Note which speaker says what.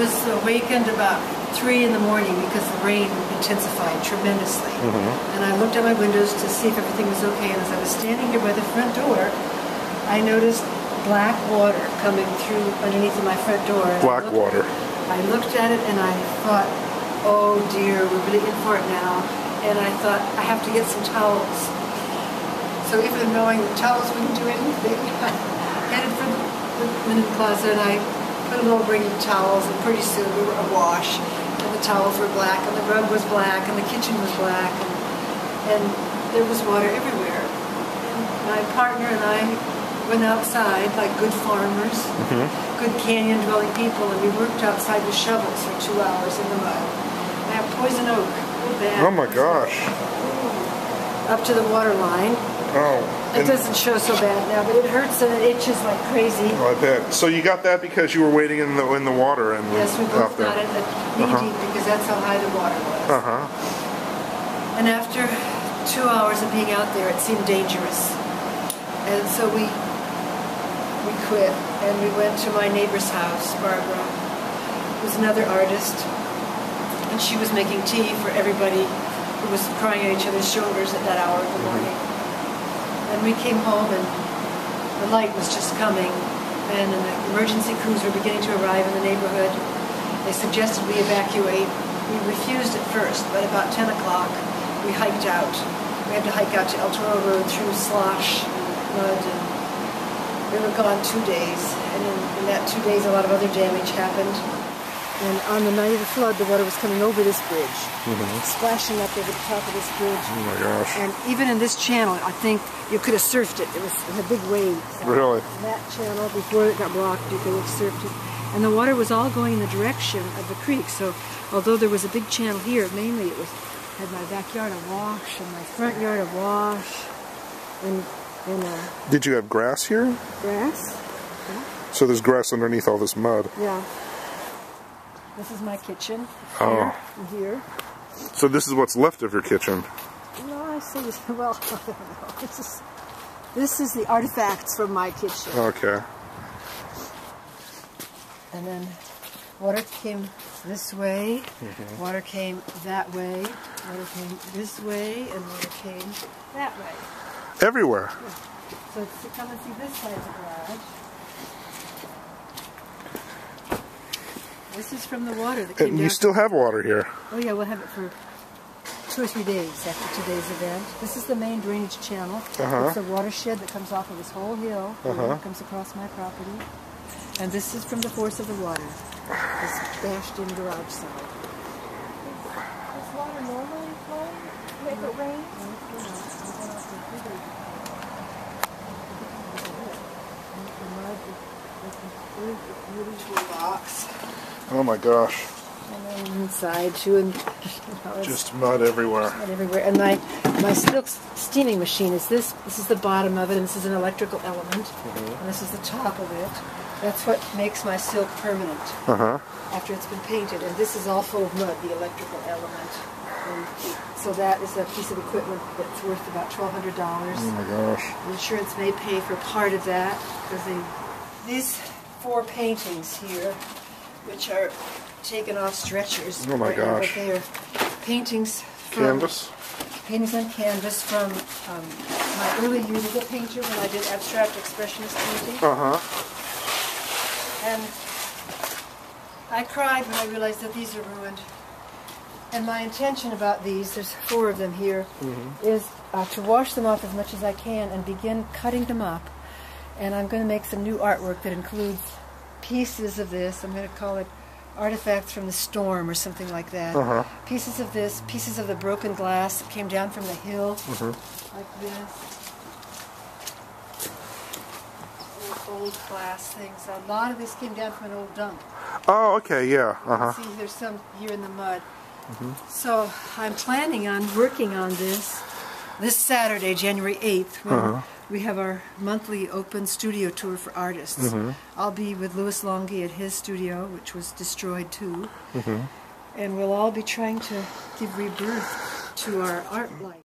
Speaker 1: was awakened about 3 in the morning because the rain intensified tremendously. And I looked at my windows to see if everything was okay, and as I was standing here by the front door, I noticed black water coming through underneath of my front door.
Speaker 2: Black water.
Speaker 1: I looked at it and I thought, oh dear, we're really in for it now. And I thought, I have to get some towels. So even knowing the towels wouldn't do anything, I headed for the linen closet and I put a little ring of towels, and pretty soon we were awash. And the towels were black, and the rug was black, and the kitchen was black, and there was water everywhere. And my partner and I went outside like good farmers, good canyon-dwelling people, and we worked outside with shovels for 2 hours in the mud. I have poison oak, real bad.
Speaker 2: Oh my gosh.
Speaker 1: Up to the water line.
Speaker 2: Oh.
Speaker 1: It doesn't show so bad now, but it hurts and it itches like crazy.
Speaker 2: Oh, I bet. So you got that because you were waiting in the water and
Speaker 1: yes, we both got it at knee-deep because that's how high the water was. And after 2 hours of being out there, it seemed dangerous, and so we quit and we went to my neighbor's house, Barbara, who was another artist, and she was making tea for everybody who was crying at each other's shoulders at that hour of the morning. And we came home and the light was just coming, and the emergency crews were beginning to arrive in the neighborhood. They suggested we evacuate. We refused at first, but about 10 o'clock we hiked out. We had to hike out to El Toro Road through slosh and mud, and we were gone 2 days. And in that 2 days a lot of other damage happened. And on the night of the flood, the water was coming over this bridge, splashing up over the top of this bridge.
Speaker 2: Oh my gosh.
Speaker 1: And even in this channel, I think you could have surfed it. It was a big wave. So
Speaker 2: really?
Speaker 1: That channel, before it got blocked, you could have surfed it. And the water was all going in the direction of the creek. So although there was a big channel here, mainly it had my backyard awash and my front yard awash. And
Speaker 2: did you have grass here?
Speaker 1: Grass. Yeah.
Speaker 2: So there's grass underneath all this mud.
Speaker 1: Yeah. This is my kitchen.
Speaker 2: Oh.
Speaker 1: Here.
Speaker 2: So this is what's left of your kitchen.
Speaker 1: No, I see. Well, I don't know. This is the artifacts from my kitchen.
Speaker 2: Okay.
Speaker 1: And then water came this way, water came that way, water came this way, and water came that way.
Speaker 2: Everywhere.
Speaker 1: Yeah. So to come and see this side of the garage. This is from the water that came down.
Speaker 2: And you still have water here.
Speaker 1: Oh yeah, we'll have it for 2 or 3 days after today's event. This is the main drainage channel. It's a watershed that comes off of this whole hill. It comes across my property. And this is from the force of the water. This bashed-in garage side.
Speaker 3: Does water normally flow if it rains?
Speaker 1: Box.
Speaker 2: Oh my gosh.
Speaker 1: And then inside too, and
Speaker 2: just mud everywhere.
Speaker 1: Mud everywhere. And my silk steaming machine is this. This is the bottom of it, and this is an electrical element, and this is the top of it. That's what makes my silk permanent after it's been painted. And this is all full of mud, the electrical element. And so that is a piece of equipment that's worth about $1,200.
Speaker 2: Oh my gosh.
Speaker 1: The insurance may pay for part of that because these 4 paintings here, which are taken off stretchers.
Speaker 2: Oh my gosh.
Speaker 1: But they are paintings from
Speaker 2: canvas?
Speaker 1: Paintings on canvas from my early years as a painter when I did abstract expressionist painting. And I cried when I realized that these are ruined. And my intention about these, there's 4 of them here, is to wash them off as much as I can and begin cutting them up. And I'm going to make some new artwork that includes pieces of this. I'm going to call it Artifacts from the Storm or something like that. Pieces of this, pieces of the broken glass that came down from the hill, like this. Old glass things. A lot of this came down from an old dump.
Speaker 2: Oh, okay, yeah.
Speaker 1: See, there's some here in the mud. So I'm planning on working on this Saturday, January 8th, when we have our monthly open studio tour for artists. I'll be with Louis Longy at his studio, which was destroyed too. And we'll all be trying to give rebirth to our art life.